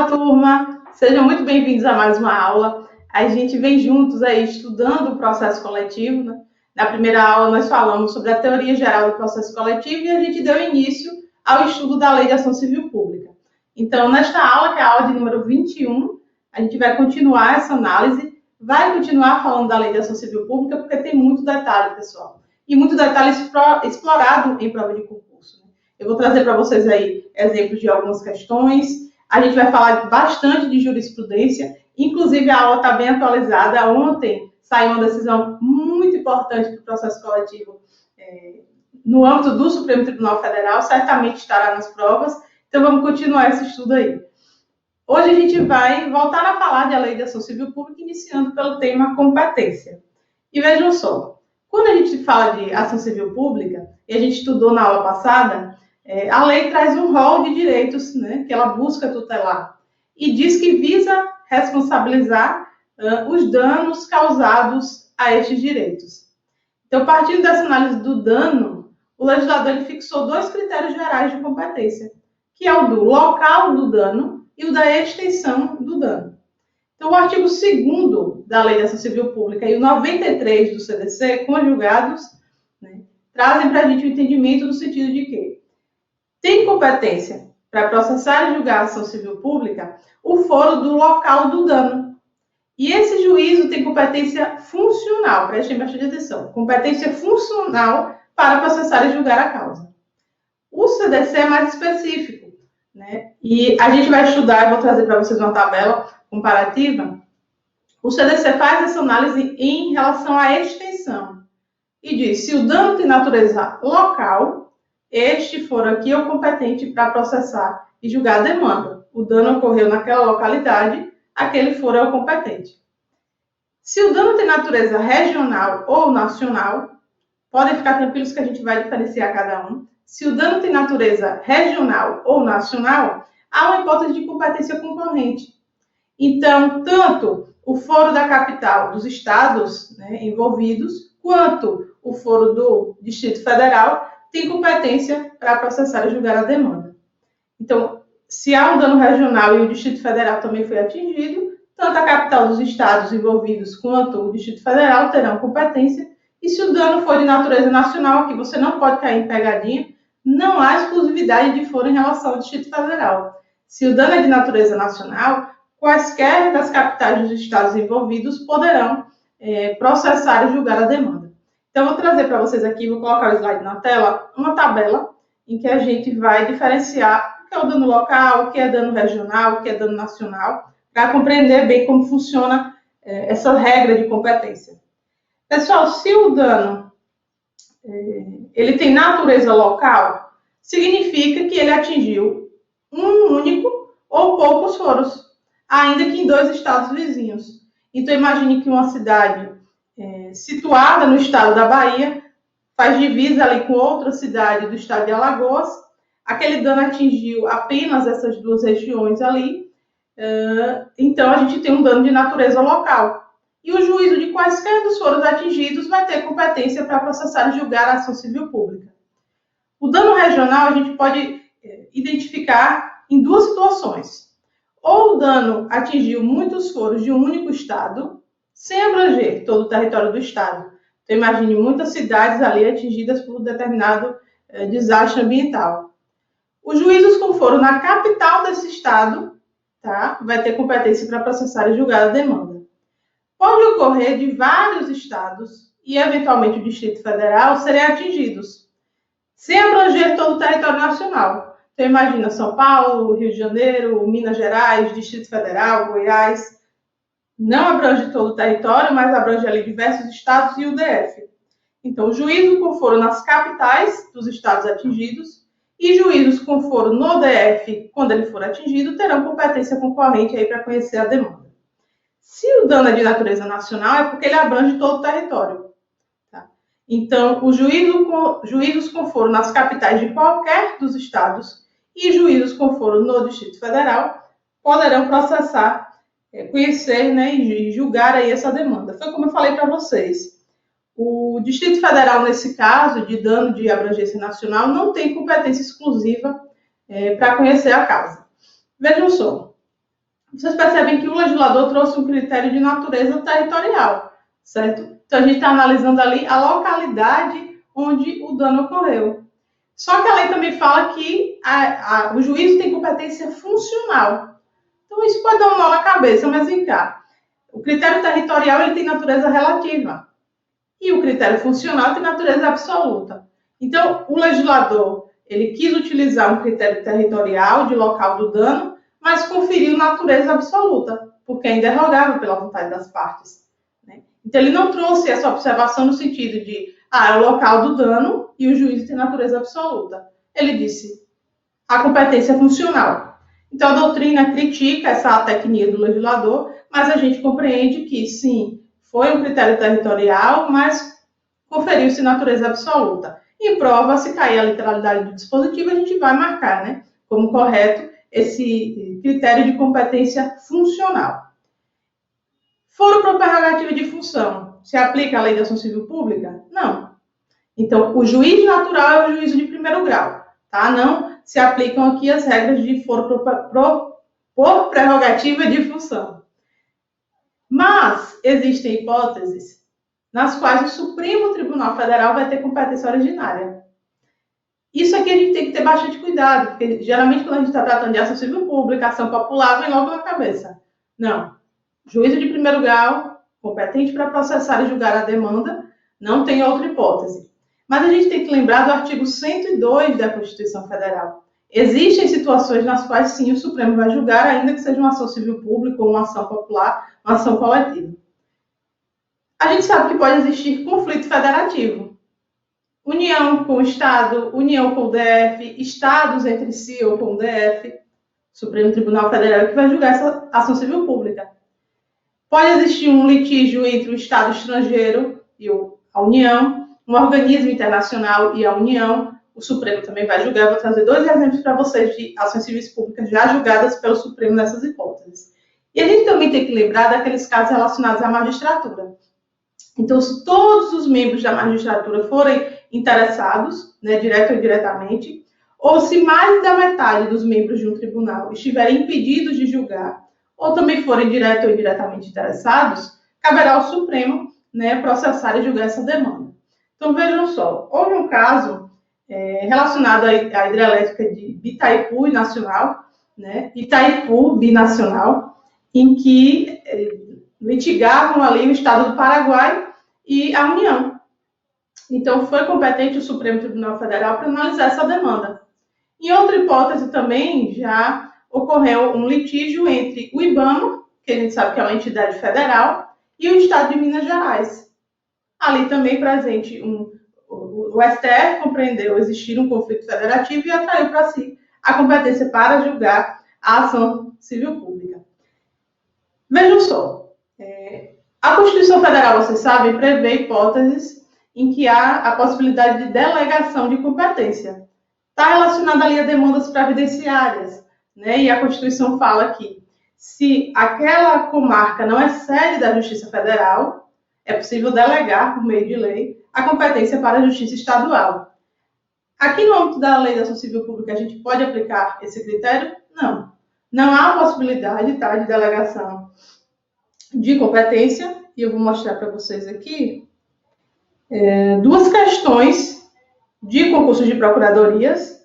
Fala, turma! Sejam muito bem-vindos a mais uma aula. A gente vem juntos aí estudando o processo coletivo, né? Na primeira aula nós falamos sobre a teoria geral do processo coletivo e a gente deu início ao estudo da Lei de Ação Civil Pública. Então, nesta aula, que é a aula de número 21, a gente vai continuar essa análise, vai continuar falando da Lei de Ação Civil Pública, porque tem muito detalhe, pessoal. E muito detalhe explorado em prova de concurso. Eu vou trazer para vocês aí exemplos de algumas questões. A gente vai falar bastante de jurisprudência, inclusive a aula está bem atualizada. Ontem saiu uma decisão muito importante para o processo coletivo no âmbito do Supremo Tribunal Federal, certamente estará nas provas, então vamos continuar esse estudo aí. Hoje a gente vai voltar a falar da Lei de Ação Civil Pública, iniciando pelo tema competência. E vejam só, quando a gente fala de ação civil pública, e a gente estudou na aula passada, a lei traz um rol de direitos, né, que ela busca tutelar e diz que visa responsabilizar os danos causados a estes direitos. Então, partindo dessa análise do dano, o legislador ele fixou dois critérios gerais de competência, que é o do local do dano e o da extensão do dano. Então, o artigo 2º da Lei de Ação Civil Pública e o 93 do CDC, conjugados, né, trazem para a gente o entendimento no sentido de que tem competência para processar e julgar a ação civil pública o foro do local do dano. E esse juízo tem competência funcional, prestem bastante atenção, competência funcional para processar e julgar a causa. O CDC é mais específico, né? E a gente vai estudar, eu vou trazer para vocês uma tabela comparativa. O CDC faz essa análise em relação à extensão e diz se o dano tem natureza local, este foro aqui é o competente para processar e julgar a demanda. O dano ocorreu naquela localidade, aquele foro é o competente. Se o dano tem natureza regional ou nacional, podem ficar tranquilos que a gente vai diferenciar cada um. Se o dano tem natureza regional ou nacional, há uma hipótese de competência concorrente. Então, tanto o foro da capital dos estados, né, envolvidos, quanto o foro do Distrito Federal, tem competência para processar e julgar a demanda. Então, se há um dano regional e o Distrito Federal também foi atingido, tanto a capital dos estados envolvidos quanto o Distrito Federal terão competência. E se o dano for de natureza nacional, que você não pode cair em pegadinha, não há exclusividade de foro em relação ao Distrito Federal. Se o dano é de natureza nacional, quaisquer das capitais dos estados envolvidos poderão processar e julgar a demanda. Então, eu vou trazer para vocês aqui, vou colocar o slide na tela, uma tabela em que a gente vai diferenciar o que é o dano local, o que é dano regional, o que é dano nacional, para compreender bem como funciona essa regra de competência. Pessoal, se o dano ele tem natureza local, significa que ele atingiu um único ou poucos foros, ainda que em 2 estados vizinhos. Então, imagine que uma cidade situada no estado da Bahia, faz divisa ali com outra cidade do estado de Alagoas, aquele dano atingiu apenas essas 2 regiões ali, então a gente tem um dano de natureza local. E o juízo de quaisquer dos foros atingidos vai ter competência para processar e julgar a ação civil pública. O dano regional a gente pode identificar em 2 situações. Ou o dano atingiu muitos foros de um único estado, sem abranger todo o território do estado. Então, imagine muitas cidades ali atingidas por um determinado desastre ambiental. Os juízos com foro na capital desse estado, tá, vai ter competência para processar e julgar a demanda. Pode ocorrer de vários estados e, eventualmente, o Distrito Federal serem atingidos, sem abranger todo o território nacional. Então, imagina São Paulo, Rio de Janeiro, Minas Gerais, Distrito Federal, Goiás. Não abrange todo o território, mas abrange ali diversos estados e o DF. Então, juízo com foro nas capitais dos estados atingidos e juízos com foro no DF, quando ele for atingido, terão competência concorrente aí para conhecer a demanda. Se o dano é de natureza nacional, é porque ele abrange todo o território. Tá? Então, os juízos com foro nas capitais de qualquer dos estados e juízos com foro no Distrito Federal poderão processar, conhecer, né, e julgar aí essa demanda. Foi como eu falei para vocês. O Distrito Federal, nesse caso, de dano de abrangência nacional, não tem competência exclusiva para conhecer a causa. Vejam só, vocês percebem que o legislador trouxe um critério de natureza territorial, certo? Então, a gente está analisando ali a localidade onde o dano ocorreu. Só que a lei também fala que o juízo tem competência funcional. Então, isso pode dar um nó na cabeça, mas vem cá. O critério territorial ele tem natureza relativa e o critério funcional tem natureza absoluta. Então, o legislador ele quis utilizar um critério territorial de local do dano, mas conferiu natureza absoluta, porque é inderrogável pela vontade das partes. Né? Então, ele não trouxe essa observação no sentido de é o local do dano e o juízo tem natureza absoluta. Ele disse a competência funcional. Então, a doutrina critica essa tecnia do legislador, mas a gente compreende que, sim, foi um critério territorial, mas conferiu-se natureza absoluta. Em prova, se cair a literalidade do dispositivo, a gente vai marcar, né, como correto esse critério de competência funcional. Foro por prerrogativa de função. Se aplica a lei da ação civil pública? Não. Então, o juiz natural é o juízo de primeiro grau, tá? Não se aplicam aqui as regras de foro por prerrogativa de função. Mas existem hipóteses nas quais o Supremo Tribunal Federal vai ter competência originária. Isso aqui a gente tem que ter bastante cuidado, porque geralmente quando a gente está tratando de ação civil pública, ação popular, vem logo na cabeça. Não. Juízo de primeiro grau, competente para processar e julgar a demanda, não tem outra hipótese. Mas a gente tem que lembrar do artigo 102 da Constituição Federal. Existem situações nas quais, sim, o Supremo vai julgar, ainda que seja uma ação civil pública ou uma ação popular, uma ação coletiva. A gente sabe que pode existir conflito federativo. União com o Estado, união com o DF, estados entre si ou com o DF, Supremo Tribunal Federal, que vai julgar essa ação civil pública. Pode existir um litígio entre o Estado estrangeiro e a União, um organismo internacional e a União. O Supremo também vai julgar. Eu vou trazer 2 exemplos para vocês de ações civis públicas já julgadas pelo Supremo nessas hipóteses. E a gente também tem que lembrar daqueles casos relacionados à magistratura. Então, se todos os membros da magistratura forem interessados, né, direto ou indiretamente, ou se mais da metade dos membros de um tribunal estiverem impedidos de julgar, ou também forem direto ou indiretamente interessados, caberá ao Supremo, né, processar e julgar essa demanda. Então, vejam só, houve um caso relacionado à hidrelétrica de Itaipu Nacional, né, Itaipu Binacional, em que litigavam ali o Estado do Paraguai e a União. Então, foi competente o Supremo Tribunal Federal para analisar essa demanda. Em outra hipótese também, já ocorreu um litígio entre o IBAMA, que a gente sabe que é uma entidade federal, e o Estado de Minas Gerais. Ali também presente o STF compreendeu existir um conflito federativo e atraiu para si a competência para julgar a ação civil pública. Vejam só, a Constituição Federal, vocês sabem, prevê hipóteses em que há a possibilidade de delegação de competência. Está relacionada ali a demandas previdenciárias, né? E a Constituição fala que se aquela comarca não é sede da Justiça Federal, é possível delegar, por meio de lei, a competência para a Justiça Estadual. Aqui no âmbito da Lei da Ação Civil Pública, a gente pode aplicar esse critério? Não. Não há possibilidade, tá, de delegação de competência, e eu vou mostrar para vocês aqui 2 questões de concursos de procuradorias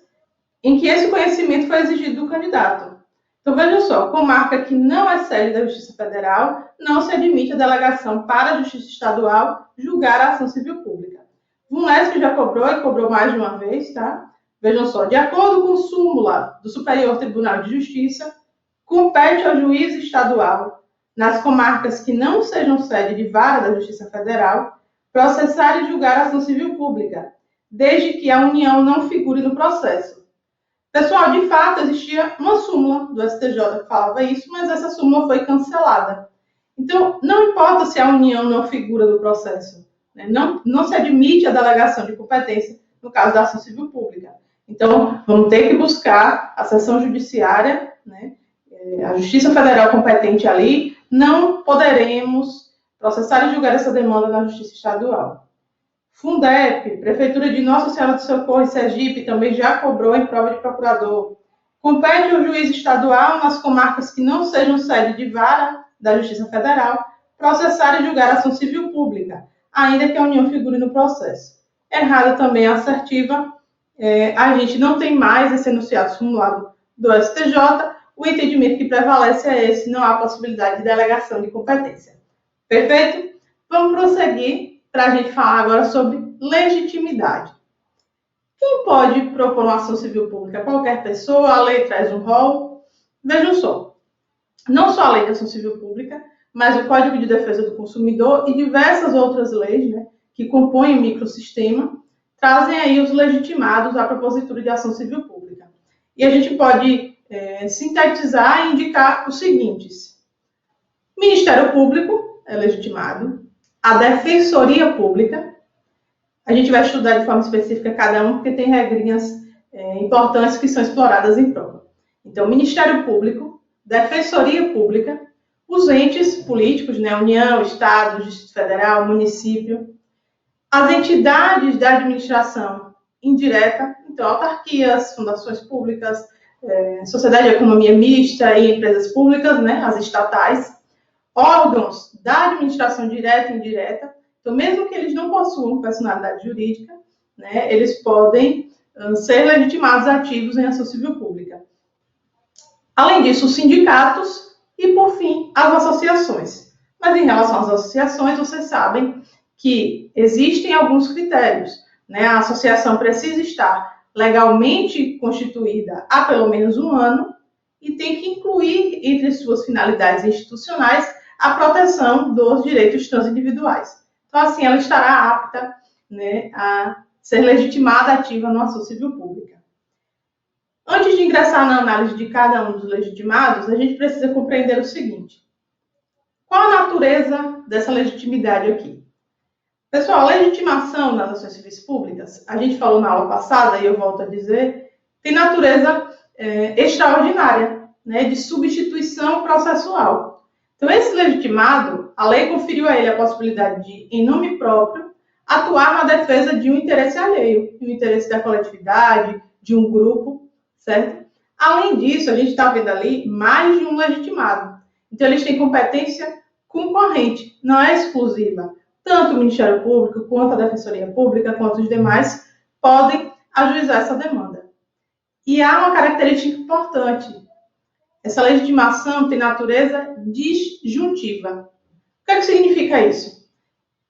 em que esse conhecimento foi exigido do candidato. Então, vejam só, comarca que não é sede da Justiça Federal, não se admite a delegação para a Justiça Estadual julgar a ação civil pública. VUNESP já cobrou e cobrou mais de uma vez, tá? Vejam só, de acordo com o súmula do Superior Tribunal de Justiça, compete ao juiz estadual, nas comarcas que não sejam sede de vara da Justiça Federal, processar e julgar a ação civil pública, desde que a União não figure no processo. Pessoal, de fato, existia uma súmula do STJ que falava isso, mas essa súmula foi cancelada. Então, não importa se a União não figura no processo, né? Não se admite a delegação de competência no caso da ação civil pública. Então, vamos ter que buscar a seção judiciária, né? A Justiça Federal competente ali, não poderemos processar e julgar essa demanda na Justiça Estadual. Fundep, Prefeitura de Nossa Senhora do Socorro e Sergipe, também já cobrou em prova de procurador. Compete ao juiz estadual, nas comarcas que não sejam sede de vara da Justiça Federal, processar e julgar ação civil pública, ainda que a União figure no processo. Errada também a assertiva, a gente não tem mais esse enunciado simulado do STJ, o entendimento que prevalece é esse, não há possibilidade de delegação de competência. Perfeito? Vamos prosseguir para a gente falar agora sobre legitimidade. Quem pode propor uma ação civil pública? Qualquer pessoa, a lei traz um rol. Vejam só, não só a lei de ação civil pública, mas o Código de Defesa do Consumidor e diversas outras leis, né, que compõem o microsistema, trazem aí os legitimados à propositura de ação civil pública. E a gente pode sintetizar e indicar os seguintes. O Ministério Público é legitimado, a Defensoria Pública, a gente vai estudar de forma específica cada um, porque tem regrinhas importantes que são exploradas em prova. Então, Ministério Público, Defensoria Pública, os entes políticos, né, União, Estado, Distrito Federal, município, as entidades da administração indireta, então, autarquias, fundações públicas, sociedade de economia mista e empresas públicas, né, as estatais, órgãos da administração direta e indireta. Então, mesmo que eles não possuam personalidade jurídica, né, eles podem ser legitimados ativos em ação civil pública. Além disso, os sindicatos e, por fim, as associações. Mas, em relação às associações, vocês sabem que existem alguns critérios, né? A associação precisa estar legalmente constituída há pelo menos um ano e tem que incluir, entre suas finalidades institucionais, a proteção dos direitos transindividuais. Então, assim, ela estará apta, né, a ser legitimada ativa na ação civil pública. Antes de ingressar na análise de cada um dos legitimados, a gente precisa compreender o seguinte. Qual a natureza dessa legitimidade aqui? Pessoal, a legitimação nas ações civis públicas, a gente falou na aula passada, e eu volto a dizer, tem natureza extraordinária, né, de substituição processual. Então, esse legitimado, a lei conferiu a ele a possibilidade de, em nome próprio, atuar na defesa de um interesse alheio, de um interesse da coletividade, de um grupo, certo? Além disso, a gente está vendo ali mais de um legitimado. Então, eles têm competência concorrente, não é exclusiva. Tanto o Ministério Público, quanto a Defensoria Pública, quanto os demais, podem ajuizar essa demanda. E há uma característica importante. Essa legitimação tem natureza disjuntiva. O que significa isso?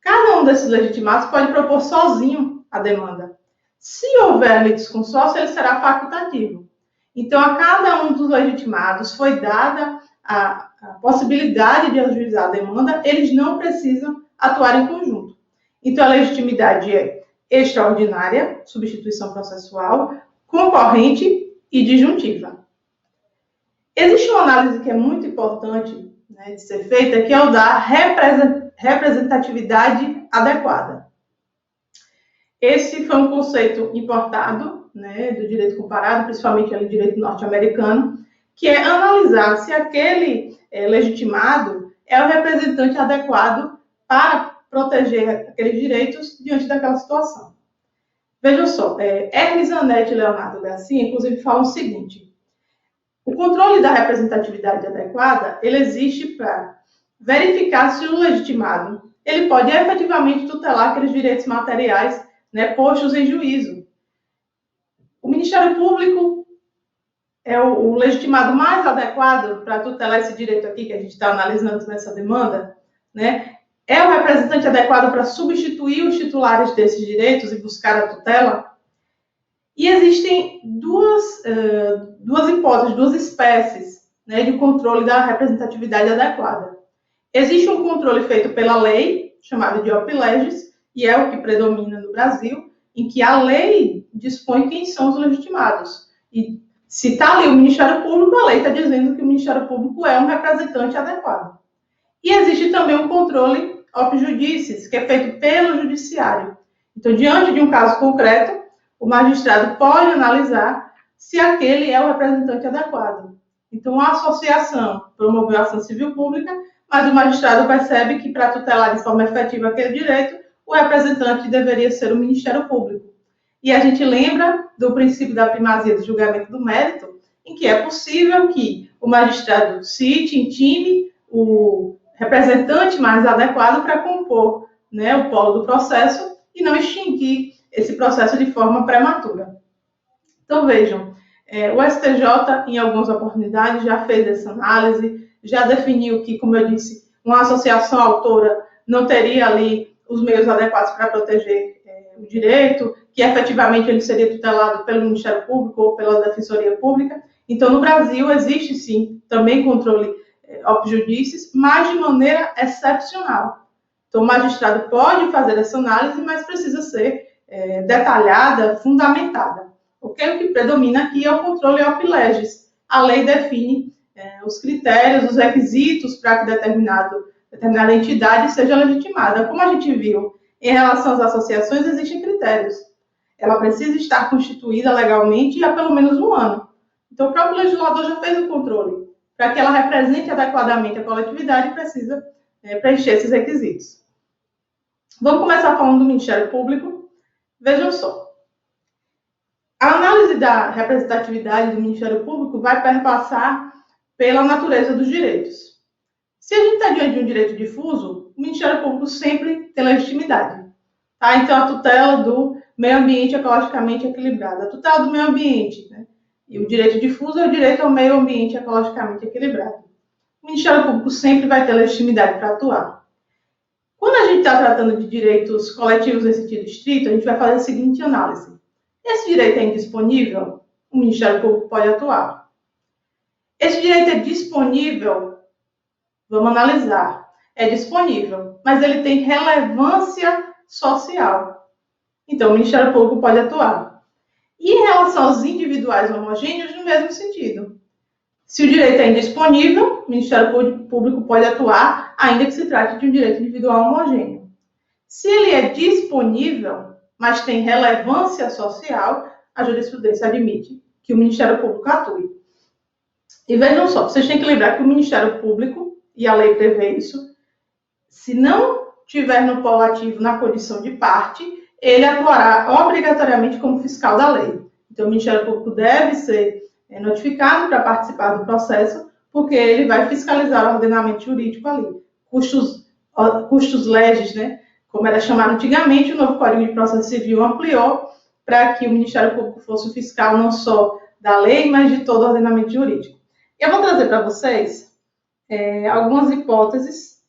Cada um desses legitimados pode propor sozinho a demanda. Se houver litisconsórcio, ele será facultativo. Então, a cada um dos legitimados foi dada a possibilidade de ajuizar a demanda, eles não precisam atuar em conjunto. Então, a legitimidade é extraordinária, substituição processual, concorrente e disjuntiva. Existe uma análise que é muito importante, né, de ser feita, que é o da representatividade adequada. Esse foi um conceito importado, né, do direito comparado, principalmente no direito norte-americano, que é analisar se aquele legitimado é o representante adequado para proteger aqueles direitos diante daquela situação. Vejam só, Hermes Zanetti e Leonardo Garcia, inclusive, falam o seguinte: o controle da representatividade adequada, ele existe para verificar se o legitimado ele pode efetivamente tutelar aqueles direitos materiais, né, postos em juízo. O Ministério Público é o legitimado mais adequado para tutelar esse direito aqui que a gente está analisando nessa demanda, né? É o representante adequado para substituir os titulares desses direitos e buscar a tutela? E existem duas hipóteses, duas espécies, né, de controle da representatividade adequada. Existe um controle feito pela lei, chamado de op legis, e é o que predomina no Brasil, em que a lei dispõe quem são os legitimados. E se está ali o Ministério Público, a lei está dizendo que o Ministério Público é um representante adequado. E existe também um controle op judicis, que é feito pelo judiciário. Então, diante de um caso concreto, o magistrado pode analisar se aquele é o representante adequado. Então, a associação promoveu a ação civil pública, mas o magistrado percebe que, para tutelar de forma efetiva aquele direito, o representante deveria ser o Ministério Público. E a gente lembra do princípio da primazia do julgamento do mérito, em que é possível que o magistrado cite, intime o representante mais adequado para compor, né, o polo do processo e não extinguir esse processo de forma prematura. Então, vejam, o STJ, em algumas oportunidades, já fez essa análise, já definiu que, como eu disse, uma associação autora não teria ali os meios adequados para proteger o direito, que efetivamente ele seria tutelado pelo Ministério Público ou pela Defensoria Pública. Então, no Brasil, existe sim também controle op judicis, mas de maneira excepcional. Então, o magistrado pode fazer essa análise, mas precisa ser detalhada, fundamentada. Okay? O que predomina aqui é o controle op legis. A lei define os critérios, os requisitos para que determinada entidade seja legitimada. Como a gente viu, em relação às associações, existem critérios. Ela precisa estar constituída legalmente há pelo menos um ano. Então, o próprio legislador já fez o controle. Para que ela represente adequadamente a coletividade, precisa preencher esses requisitos. Vamos começar falando do Ministério Público. Vejam só. A análise da representatividade do Ministério Público vai perpassar pela natureza dos direitos. Se a gente está diante de um direito difuso, o Ministério Público sempre tem legitimidade. Tá? Então, a tutela do meio ambiente ecologicamente equilibrado. A tutela do meio ambiente, né? E o direito difuso é o direito ao meio ambiente ecologicamente equilibrado. O Ministério Público sempre vai ter legitimidade para atuar. Quando a gente está tratando de direitos coletivos em sentido estrito, a gente vai fazer a seguinte análise. Esse direito é indisponível? O Ministério Público pode atuar. Esse direito é disponível? Vamos analisar. É disponível, mas ele tem relevância social. Então, o Ministério Público pode atuar. E em relação aos individuais homogêneos, no mesmo sentido. Se o direito é indisponível, o Ministério Público pode atuar, ainda que se trate de um direito individual homogêneo. Se ele é disponível, mas tem relevância social, a jurisprudência admite que o Ministério Público atue. E vejam só, vocês têm que lembrar que o Ministério Público, e a lei prevê isso, se não tiver no polo ativo na condição de parte, ele atuará obrigatoriamente como fiscal da lei. Então, o Ministério Público deve ser notificado para participar do processo, porque ele vai fiscalizar o ordenamento jurídico ali. Custos legis, né? Como era chamado antigamente, o novo Código de Processo Civil ampliou para que o Ministério Público fosse o fiscal não só da lei, mas de todo o ordenamento jurídico. Eu vou trazer para vocês algumas hipóteses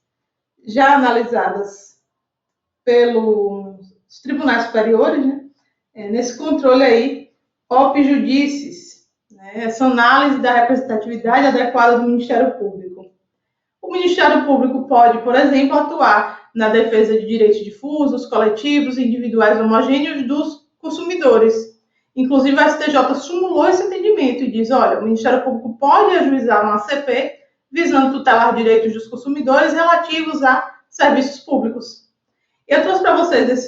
já analisadas pelos tribunais superiores, né? Nesse controle aí, op judicis, né? Essa análise da representatividade adequada do Ministério Público. O Ministério Público pode, por exemplo, atuar na defesa de direitos difusos, coletivos e individuais homogêneos dos consumidores. Inclusive, a STJ sumulou esse entendimento e diz, olha, o Ministério Público pode ajuizar uma ACP visando tutelar direitos dos consumidores relativos a serviços públicos. Eu trouxe para vocês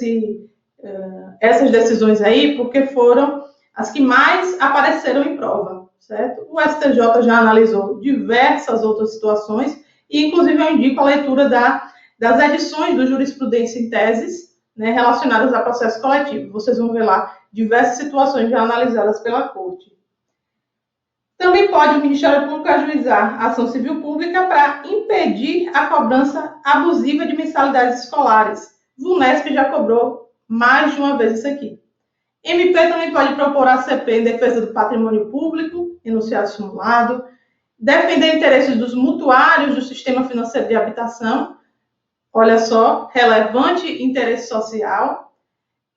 essas decisões aí porque foram as que mais apareceram em prova, certo? O STJ já analisou diversas outras situações e, inclusive, eu indico a leitura das edições do Jurisprudência em Teses, né, relacionadas a processo coletivo. Vocês vão ver lá diversas situações já analisadas pela Corte. Também pode o Ministério Público ajuizar a ação civil pública para impedir a cobrança abusiva de mensalidades escolares. VUNESP já cobrou mais de uma vez isso aqui. MP também pode propor a CP em defesa do patrimônio público, enunciado simulado, defender interesses dos mutuários do sistema financeiro de habitação, olha só, relevante interesse social,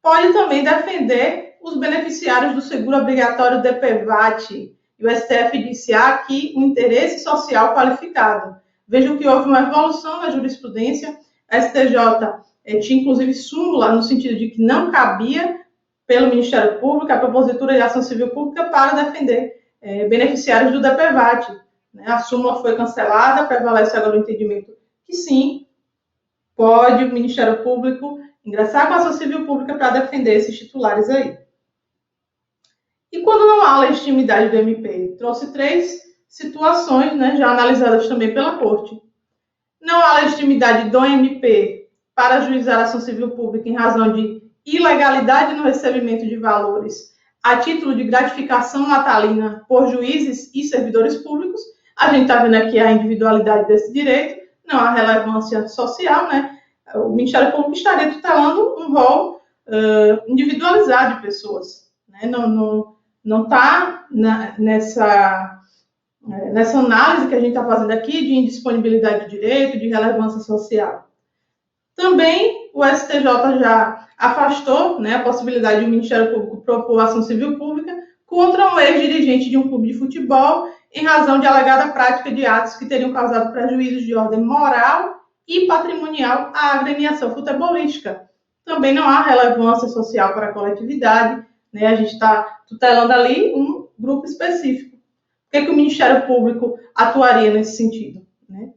pode também defender os beneficiários do seguro obrigatório DPVAT, e o STF disse aqui o interesse social qualificado. Vejam que houve uma evolução na jurisprudência, a STJ tinha inclusive súmula no sentido de que não cabia pelo Ministério Público a propositura de ação civil pública para defender beneficiários do DPVAT. A súmula foi cancelada, prevalece agora o entendimento que sim, pode o Ministério Público ingressar com a ação civil pública para defender esses titulares aí. E quando não há legitimidade do MP? Trouxe 3 situações, né, já analisadas também pela Corte. Não há legitimidade do MP para ajuizar a ação civil pública em razão de ilegalidade no recebimento de valores a título de gratificação natalina por juízes e servidores públicos. A gente está vendo aqui a individualidade desse direito, não há relevância social, né? O Ministério Público estaria tutelando um rol individualizado de pessoas, né? Não está nessa análise que a gente está fazendo aqui de indisponibilidade de direito, de relevância social. Também o STJ já afastou, né, a possibilidade de o Ministério Público propor ação civil pública contra um ex-dirigente de um clube de futebol em razão de alegada prática de atos que teriam causado prejuízos de ordem moral e patrimonial à agremiação futebolística. Também não há relevância social para a coletividade, né? A gente está tutelando ali um grupo específico. Por que o Ministério Público atuaria nesse sentido, né?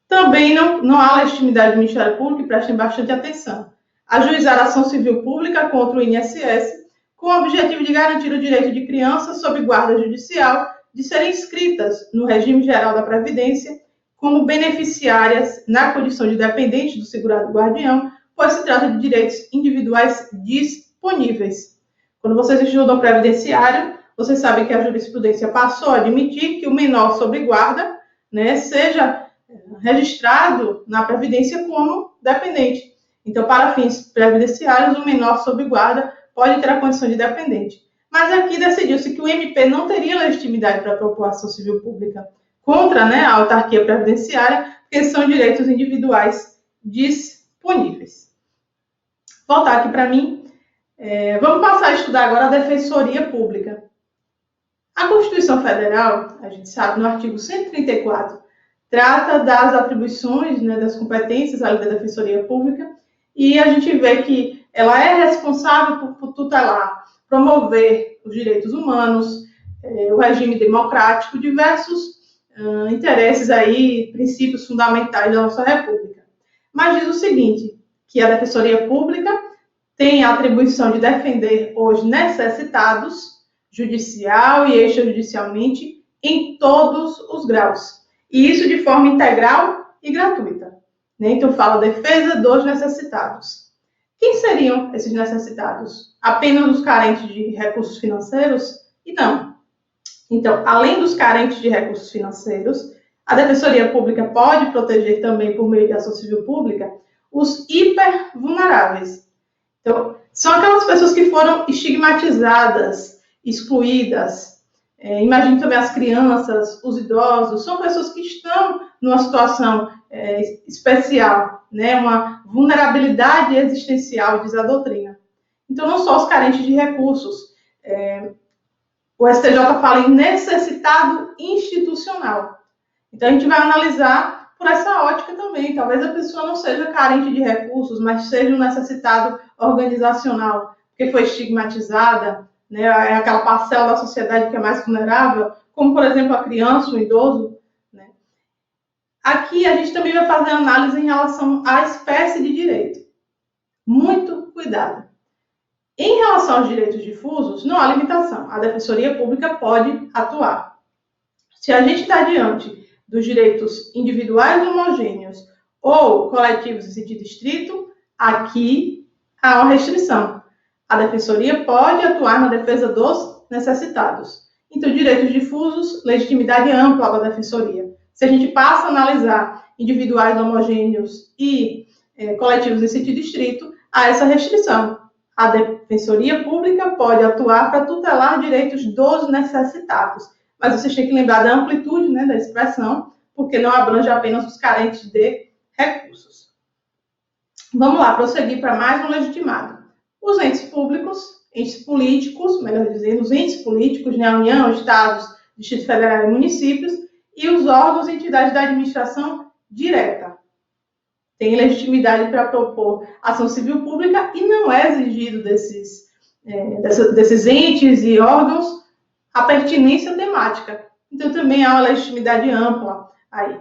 Também não há legitimidade do Ministério Público, e prestem bastante atenção, ajuizar ação civil pública contra o INSS com o objetivo de garantir o direito de crianças sob guarda judicial de serem inscritas no regime geral da Previdência como beneficiárias na condição de dependente do segurado guardião, pois se trata de direitos individuais disponíveis. Quando vocês estudam previdenciário, vocês sabem que a jurisprudência passou a admitir que o menor sob guarda, né, seja registrado na Previdência como dependente. Então, para fins previdenciários, o menor sob guarda pode ter a condição de dependente. Mas aqui decidiu-se que o MP não teria legitimidade para propor ação civil pública contra, né, a autarquia previdenciária, porque são direitos individuais disponíveis. Voltar aqui para mim. Vamos passar a estudar agora a Defensoria Pública. A Constituição Federal, a gente sabe, no artigo 134, trata das atribuições, né, das competências ali da Defensoria Pública, e a gente vê que ela é responsável por tutelar, promover os direitos humanos, o regime democrático, diversos interesses aí, princípios fundamentais da nossa República. Mas diz o seguinte, que a Defensoria Pública tem a atribuição de defender os necessitados, judicial e extrajudicialmente, em todos os graus. E isso de forma integral e gratuita. Né? Então, fala defesa dos necessitados. Quem seriam esses necessitados? Apenas os carentes de recursos financeiros? E não. Então, além dos carentes de recursos financeiros, a Defensoria Pública pode proteger também, por meio de ação civil pública, os hipervulneráveis. Então, são aquelas pessoas que foram estigmatizadas, excluídas. Imagine também as crianças, os idosos, são pessoas que estão numa situação especial, né? Uma vulnerabilidade existencial, diz a doutrina. Então, não só os carentes de recursos. O STJ fala em necessitado institucional. Então, a gente vai analisar por essa ótica também. Talvez a pessoa não seja carente de recursos, mas seja um necessitado organizacional, porque foi estigmatizada, né? É aquela parcela da sociedade que é mais vulnerável, como, por exemplo, a criança, o idoso. Né? Aqui, a gente também vai fazer análise em relação à espécie de direito. Muito cuidado. Em relação aos direitos difusos, não há limitação. A Defensoria Pública pode atuar. Se a gente está diante dos direitos individuais homogêneos ou coletivos em sentido estrito, aqui há uma restrição. A Defensoria pode atuar na defesa dos necessitados. Então, direitos difusos, legitimidade ampla da Defensoria. Se a gente passa a analisar individuais homogêneos e coletivos em sentido estrito, há essa restrição. A Defensoria Pública pode atuar para tutelar direitos dos necessitados. Mas vocês têm que lembrar da amplitude, né, da expressão, porque não abrange apenas os carentes de recursos. Vamos lá, prosseguir para mais um legitimado. Os entes públicos, entes políticos, melhor dizendo, os entes políticos, né, a União, Estados, Distrito Federal e municípios, e os órgãos e entidades da administração direta. Tem legitimidade para propor ação civil pública e não é exigido desses entes e órgãos a pertinência temática. Então, também há uma legitimidade ampla aí.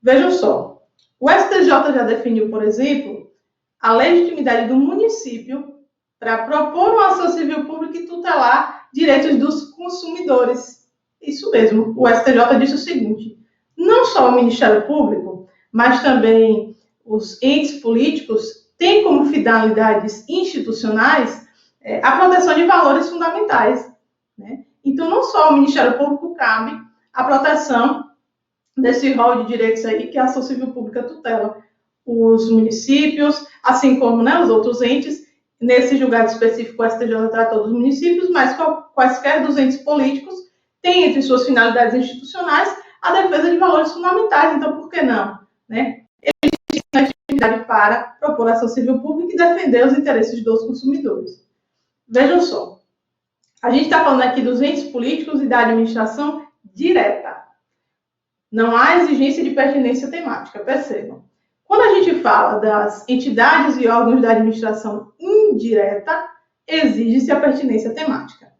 Vejam só, o STJ já definiu, por exemplo, a legitimidade do município para propor uma ação civil pública e tutelar direitos dos consumidores. Isso mesmo, o STJ disse o seguinte, não só o Ministério Público, mas também os entes políticos têm como finalidades institucionais a proteção de valores fundamentais, né? Então, não só ao Ministério Público cabe a proteção desse rol de direitos aí que a ação civil pública tutela os municípios, assim como, né, os outros entes. Nesse julgado específico, o STJ tratou dos municípios, mas quaisquer dos entes políticos têm entre suas finalidades institucionais a defesa de valores fundamentais. Então, por que não, né? Eles têm atividade para propor ação civil pública e defender os interesses dos consumidores. Vejam só, a gente está falando aqui dos entes políticos e da administração direta. Não há exigência de pertinência temática, percebam. Quando a gente fala das entidades e órgãos da administração indireta, exige-se a pertinência temática.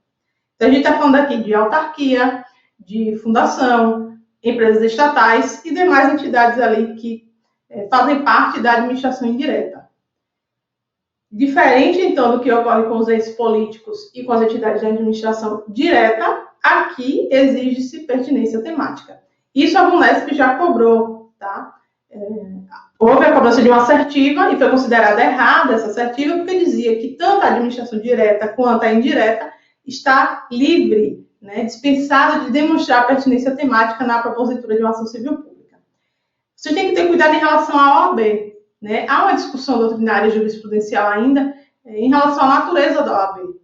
Então, a gente está falando aqui de autarquia, de fundação, empresas estatais e demais entidades ali que fazem parte da administração indireta. Diferente, então, do que ocorre com os entes políticos e com as entidades da administração direta, aqui exige-se pertinência temática. Isso a Vunesp já cobrou, tá? Houve a cobrança de uma assertiva e foi considerada errada essa assertiva porque dizia que tanto a administração direta quanto a indireta está livre, né, dispensada de demonstrar pertinência temática na propositura de uma ação civil pública. Você tem que ter cuidado em relação à OAB, né? Há uma discussão doutrinária e jurisprudencial ainda em relação à natureza da OAB.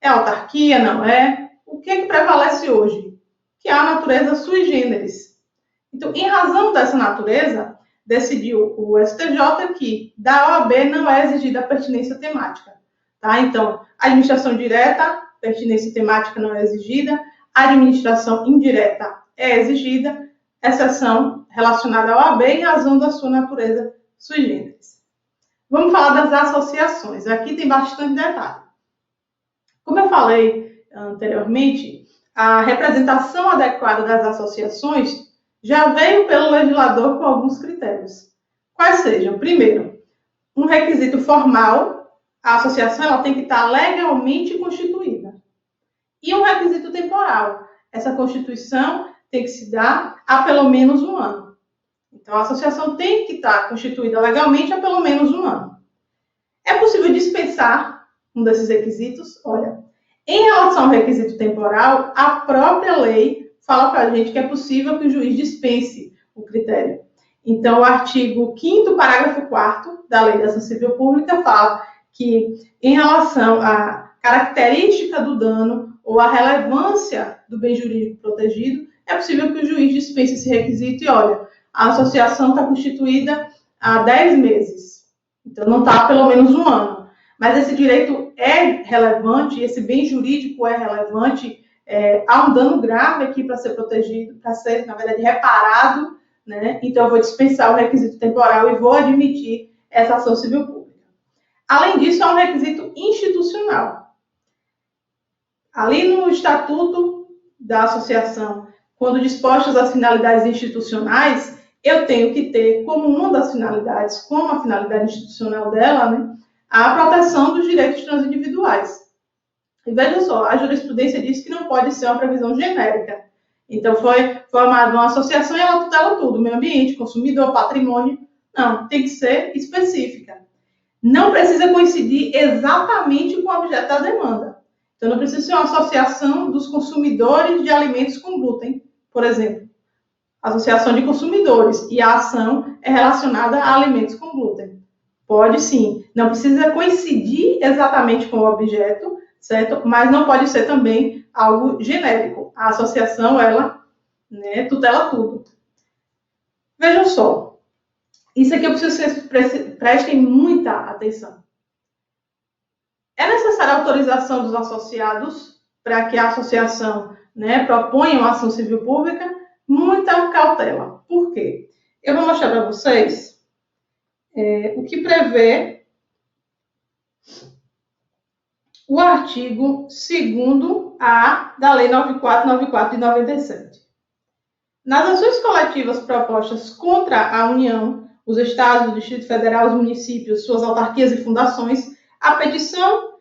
É autarquia, não é? O que prevalece hoje? Que é a natureza sui generis. Então, em razão dessa natureza, decidiu o STJ que da OAB não é exigida a pertinência temática. Tá? Então, administração direta, pertinência temática não é exigida, administração indireta é exigida, exceção relacionada à OAB em razão da sua natureza sui generis. Vamos falar das associações. Aqui tem bastante detalhe. Como eu falei anteriormente, a representação adequada das associações já veio pelo legislador com alguns critérios. Quais sejam? Primeiro, um requisito formal, a associação ela tem que estar legalmente constituída. E um requisito temporal, essa constituição tem que se dar há pelo menos um ano. Então, a associação tem que estar constituída legalmente há pelo menos um ano. É possível dispensar um desses requisitos? Olha, em relação ao requisito temporal, a própria lei fala para a gente que é possível que o juiz dispense o critério. Então, o artigo 5º, parágrafo 4º da Lei da Ação Civil Pública fala que, em relação à característica do dano ou à relevância do bem jurídico protegido, é possível que o juiz dispense esse requisito e, olha, a associação está constituída há 10 meses, então não está há pelo menos um ano. Mas esse direito é relevante, esse bem jurídico é relevante, há um dano grave aqui para ser protegido, para ser, na verdade, reparado, né? Então eu vou dispensar o requisito temporal e vou admitir essa ação civil pública. Além disso, há um requisito institucional. Ali no Estatuto da Associação, quando dispostas as finalidades institucionais, eu tenho que ter como uma das finalidades, como a finalidade institucional dela, né, a proteção dos direitos transindividuais. E veja só, a jurisprudência diz que não pode ser uma previsão genérica. Então, foi formada uma associação e ela tutela tudo, meio ambiente, consumidor, patrimônio. Não, tem que ser específica. Não precisa coincidir exatamente com o objeto da demanda. Então, não precisa ser uma associação dos consumidores de alimentos com glúten, por exemplo. Associação de consumidores e a ação é relacionada a alimentos com glúten. Pode sim, não precisa coincidir exatamente com o objeto, certo? Mas não pode ser também algo genérico. A associação, ela, né, tutela tudo. Vejam só, isso aqui eu preciso que vocês prestem muita atenção. É necessária a autorização dos associados para que a associação, né, proponha uma ação civil pública? Muita cautela. Por quê? Eu vou mostrar para vocês o que prevê o artigo 2º-A da Lei 9494 de 97. Nas ações coletivas propostas contra a União, os estados, o Distrito Federal, os municípios, suas autarquias e fundações, a petição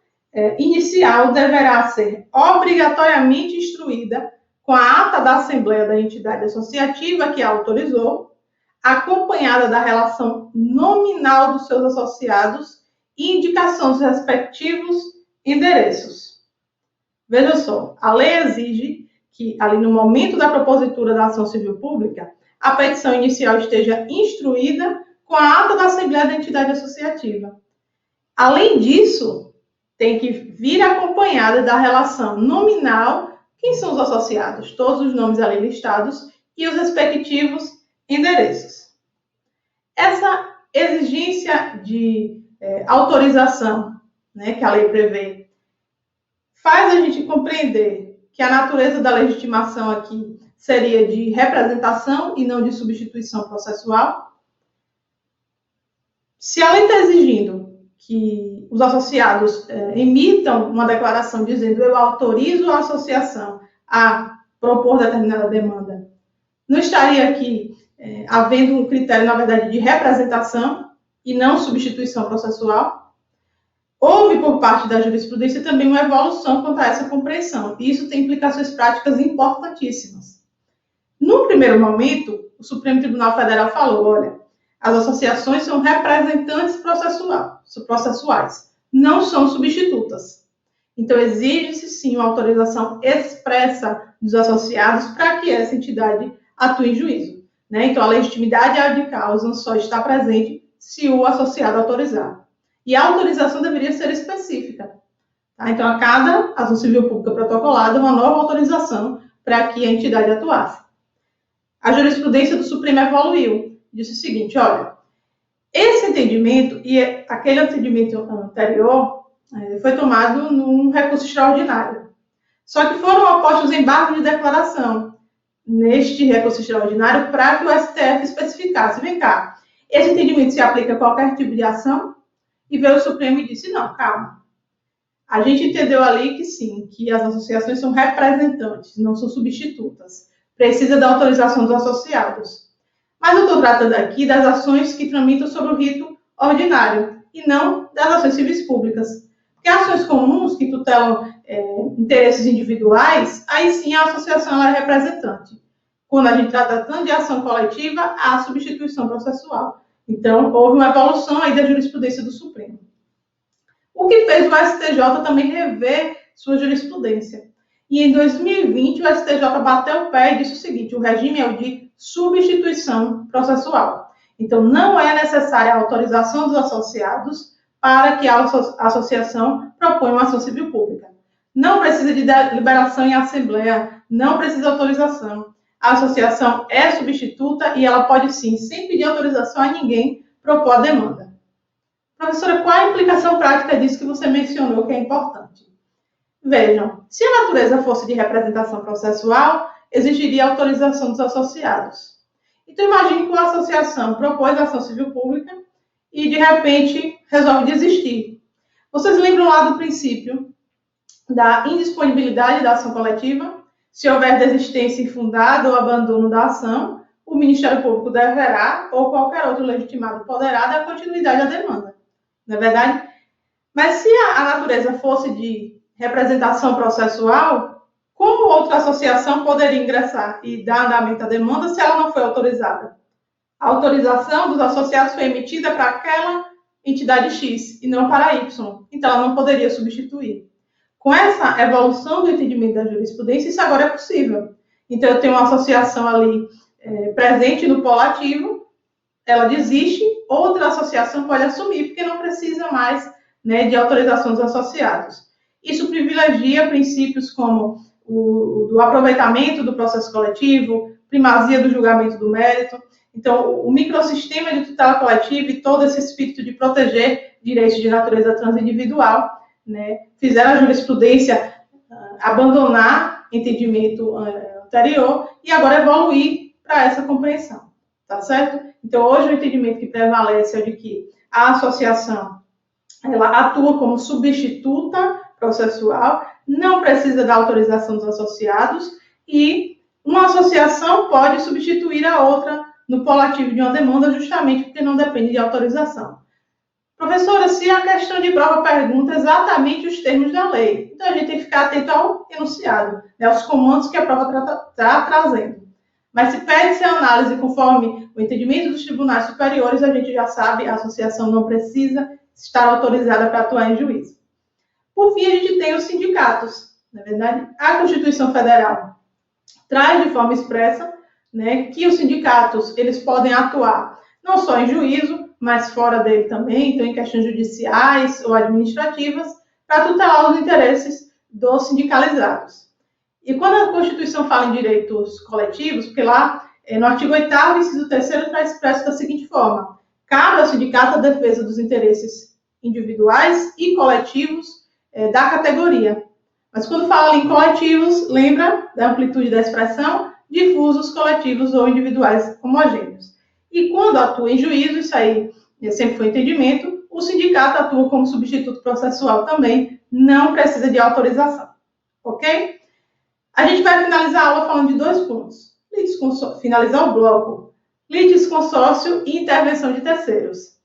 inicial deverá ser obrigatoriamente instruída com a ata da Assembleia da entidade associativa que a autorizou, acompanhada da relação nominal dos seus associados e indicação dos respectivos endereços. Veja só, a lei exige que, ali no momento da propositura da ação civil pública, a petição inicial esteja instruída com a ata da Assembleia da Entidade Associativa. Além disso, tem que vir acompanhada da relação nominal, quem são os associados, todos os nomes ali listados, e os respectivos endereços. Essa exigência de autorização, né, que a lei prevê, faz a gente compreender que a natureza da legitimação aqui seria de representação e não de substituição processual. Se a lei está exigindo que os associados emitam uma declaração dizendo eu autorizo a associação a propor determinada demanda, não estaria aqui havendo um critério, na verdade, de representação e não substituição processual? Houve, por parte da jurisprudência, também uma evolução quanto a essa compreensão, e isso tem implicações práticas importantíssimas. No primeiro momento, o Supremo Tribunal Federal falou, olha, as associações são representantes processuais, não são substitutas. Então, exige-se, sim, uma autorização expressa dos associados para que essa entidade atue em juízo, né? Então, a legitimidade de causa só está presente se o associado autorizar. E a autorização deveria ser específica. Tá? Então, a cada ação civil pública protocolada, uma nova autorização para que a entidade atuasse. A jurisprudência do Supremo evoluiu. Disse o seguinte, olha, esse entendimento e aquele entendimento anterior foi tomado num recurso extraordinário. Só que foram opostos embargos de declaração neste recurso extraordinário para que o STF especificasse, vem cá, esse entendimento se aplica a qualquer tipo de ação? E veio o Supremo e disse, não, calma. A gente entendeu ali que sim, que as associações são representantes, não são substitutas. Precisa da autorização dos associados. Mas eu estou tratando aqui das ações que tramitam sobre o rito ordinário e não das ações civis públicas. Porque ações comuns que tutelam interesses individuais, aí sim a associação ela é representante. Quando a gente está tratando de ação coletiva, há substituição processual. Então, houve uma evolução aí da jurisprudência do Supremo. O que fez o STJ também rever sua jurisprudência. E em 2020, o STJ bateu o pé e disse o seguinte, o regime é o de substituição processual. Então, não é necessária a autorização dos associados para que a associação proponha uma ação civil pública. Não precisa de deliberação em assembleia, não precisa de autorização. A associação é substituta e ela pode sim, sem pedir autorização a ninguém, propor a demanda. Professora, qual a implicação prática disso que você mencionou que é importante? Vejam, se a natureza fosse de representação processual, exigiria a autorização dos associados. Então, imagine que uma associação propôs a ação civil pública e, de repente, resolve desistir. Vocês lembram lá do princípio da indisponibilidade da ação coletiva? Se houver desistência infundada ou abandono da ação, o Ministério Público deverá, ou qualquer outro legitimado poderá, dar continuidade à demanda. Não é verdade? Mas se a natureza fosse de representação processual, como outra associação poderia ingressar e dar andamento à demanda se ela não foi autorizada? A autorização dos associados foi emitida para aquela entidade X e não para Y. Então, ela não poderia substituir. Com essa evolução do entendimento da jurisprudência, isso agora é possível. Então, eu tenho uma associação ali presente no polo ativo, ela desiste, outra associação pode assumir, porque não precisa mais, né, de autorização dos associados. Isso privilegia princípios como o do aproveitamento do processo coletivo, primazia do julgamento do mérito. Então, o microsistema de tutela coletiva e todo esse espírito de proteger direitos de natureza transindividual, né, fizeram a jurisprudência abandonar entendimento anterior e agora evoluir para essa compreensão, tá certo? Então, hoje o entendimento que prevalece é o de que a associação ela atua como substituta processual, não precisa da autorização dos associados e uma associação pode substituir a outra no polo ativo de uma demanda justamente porque não depende de autorização. Professora, se a questão de prova pergunta exatamente os termos da lei, então a gente tem que ficar atento ao enunciado, né, aos comandos que a prova está trazendo. Mas se pede-se a análise conforme o entendimento dos tribunais superiores, a gente já sabe, a associação não precisa estar autorizada para atuar em juízo. Por fim, a gente tem os sindicatos. Na verdade, a Constituição Federal traz de forma expressa, né, que os sindicatos eles podem atuar não só em juízo, mas fora dele também, então em questões judiciais ou administrativas, para tutelar os interesses dos sindicalizados. E quando a Constituição fala em direitos coletivos, porque lá no artigo 8º, inciso 3º, está expresso da seguinte forma: cabe ao sindicato a defesa dos interesses individuais e coletivos da categoria. Mas quando fala em coletivos, lembra da amplitude da expressão, difusos, coletivos ou individuais homogêneos. E quando atua em juízo, isso aí sempre foi entendimento, o sindicato atua como substituto processual também, não precisa de autorização. Ok? A gente vai finalizar a aula falando de 2 pontos. Finalizar o bloco. Litisconsórcio e intervenção de terceiros.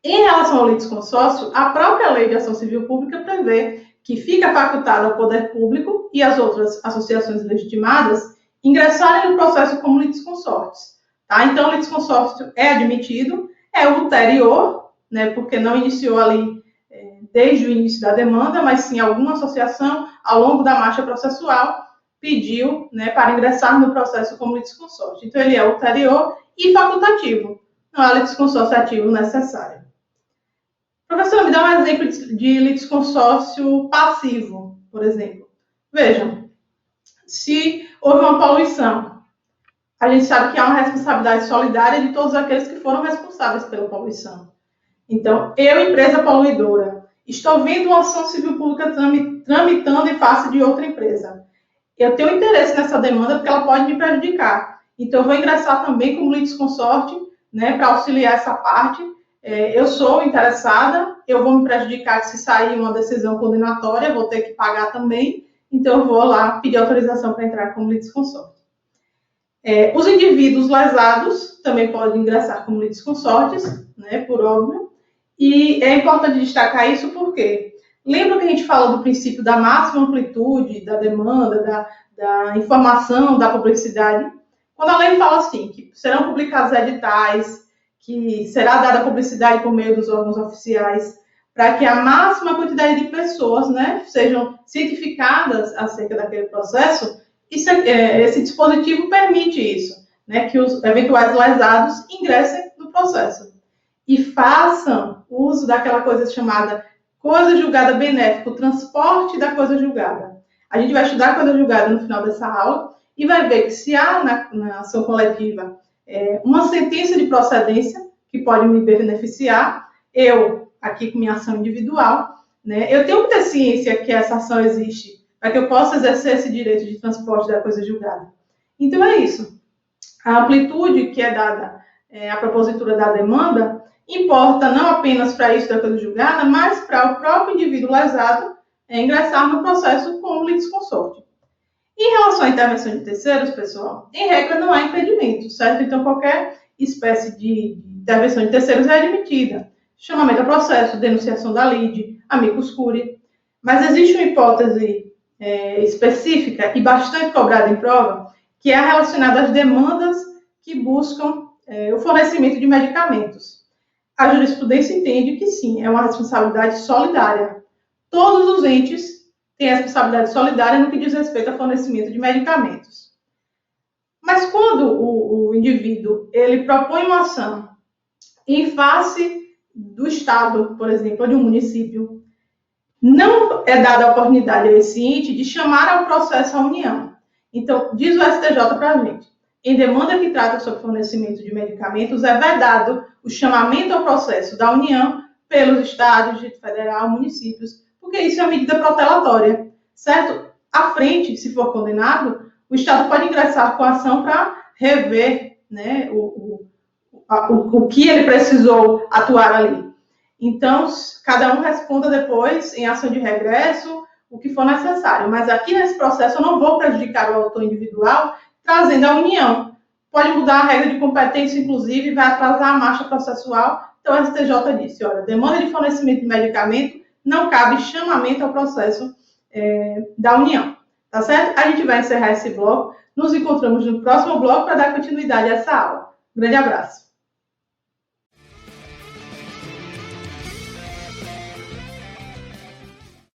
Em relação ao litisconsórcio, a própria Lei de Ação Civil Pública prevê que fica facultado ao poder público e às outras associações legitimadas ingressarem no processo como litisconsortes. Tá? Então, o litisconsórcio é admitido, é ulterior, né, porque não iniciou ali desde o início da demanda, mas sim alguma associação, ao longo da marcha processual, pediu, né, para ingressar no processo como litisconsórcio. Então, ele é ulterior e facultativo. Não há litisconsórcio ativo necessário. Professor, me dá um exemplo de litisconsórcio passivo, por exemplo. Vejam, se houve uma poluição, a gente sabe que há uma responsabilidade solidária de todos aqueles que foram responsáveis pela poluição. Então, eu, empresa poluidora, estou vendo uma ação civil pública tramitando em face de outra empresa. Eu tenho interesse nessa demanda porque ela pode me prejudicar. Então, eu vou ingressar também como litisconsorte, né, para auxiliar essa parte. Eu sou interessada, eu vou me prejudicar se sair uma decisão condenatória, vou ter que pagar também. Então, eu vou lá pedir autorização para entrar como litisconsorte. Os indivíduos lesados também podem ingressar como litisconsortes, né, por óbvio. E é importante destacar isso porque lembra que a gente fala do princípio da máxima amplitude, da demanda, da informação, da publicidade? Quando a lei fala assim, que serão publicados editais, que será dada publicidade por meio dos órgãos oficiais, para que a máxima quantidade de pessoas, né, sejam cientificadas acerca daquele processo, esse dispositivo permite isso, né, que os eventuais lesados ingressem no processo e façam uso daquela coisa chamada coisa julgada benéfica, o transporte da coisa julgada. A gente vai estudar a coisa julgada no final dessa aula e vai ver que se há na ação coletiva uma sentença de procedência que pode me beneficiar, eu, aqui com minha ação individual, né, eu tenho que ter ciência que essa ação existe para que eu possa exercer esse direito de transporte da coisa julgada. Então, é isso. A amplitude que é dada à propositura da demanda importa não apenas para isso da coisa julgada, mas para o próprio indivíduo lesado ingressar no processo como litisconsorte. Em relação à intervenção de terceiros, pessoal, em regra não há impedimento, certo? Então, qualquer espécie de intervenção de terceiros é admitida. Chamamento a processo, denunciação da lide, amicus curiae. Mas existe uma hipótese específica e bastante cobrada em prova, que é relacionada às demandas que buscam o fornecimento de medicamentos. A jurisprudência entende que sim, é uma responsabilidade solidária. Todos os entes têm responsabilidade solidária no que diz respeito ao fornecimento de medicamentos. Mas quando o indivíduo ele propõe uma ação em face do Estado, por exemplo, ou de um município, não é dada a oportunidade a esse ente de chamar ao processo a União. Então, diz o STJ para a gente, em demanda que trata sobre fornecimento de medicamentos, é vedado o chamamento ao processo da União pelos Estados, Distrito Federal, municípios, porque isso é uma medida protelatória, certo? À frente, se for condenado, o Estado pode ingressar com a ação para rever, né, o que ele precisou atuar ali. Então, cada um responda depois em ação de regresso, o que for necessário. Mas aqui nesse processo eu não vou prejudicar o autor individual trazendo a união. Pode mudar a regra de competência, inclusive, vai atrasar a marcha processual. Então, o STJ disse, olha, demanda de fornecimento de medicamento, não cabe chamamento ao processo da União. Tá certo? A gente vai encerrar esse bloco. Nos encontramos no próximo bloco para dar continuidade a essa aula. Um grande abraço.